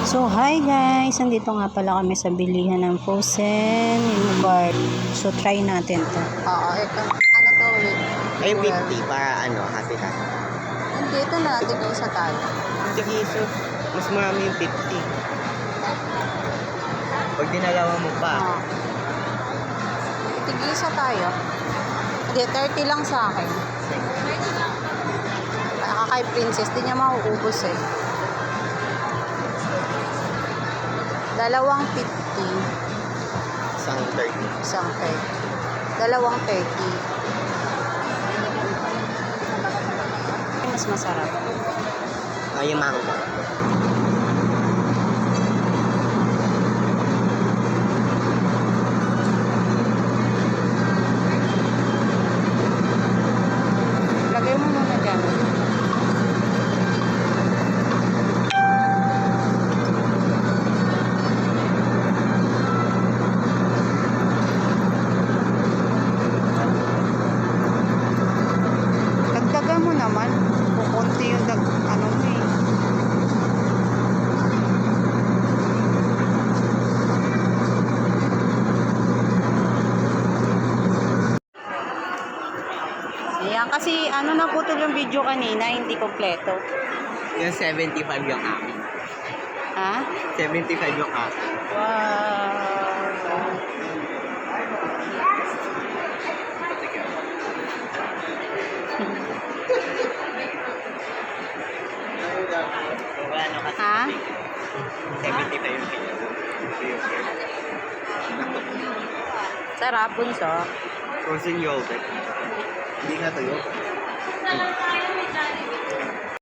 So, hi guys! Nandito nga pala kami sa bilihan ng frozen yogurt. So, try natin to. Oo, ito. Ano to? Ay, 50 para hati-hati. Hindi, ito na. Tig-isa tayo. Tig-iso, mas marami yung 50. Pag dinalawa mo pa. Oo. Tig-isa tayo. Hindi, 30 lang sa akin. Kay Princess, di niya mauubos eh. Dalawang 50. Isang 30. Isang 30. Dalawang 30. Mas masarap. Ay, yung mango. Lagay mo muna dyan. Dagdagan mo naman. Kukunti yung ano mo eh. Ayan, kasi ano naputol yung video kanina, hindi kompleto. Yung 75 yung akin. Ha? 75 yung akin. Wow! Ano kasi? Ha? 75 yung kilo. Sarap, bunso. Frozen yogurt. Hindi na to yogurt.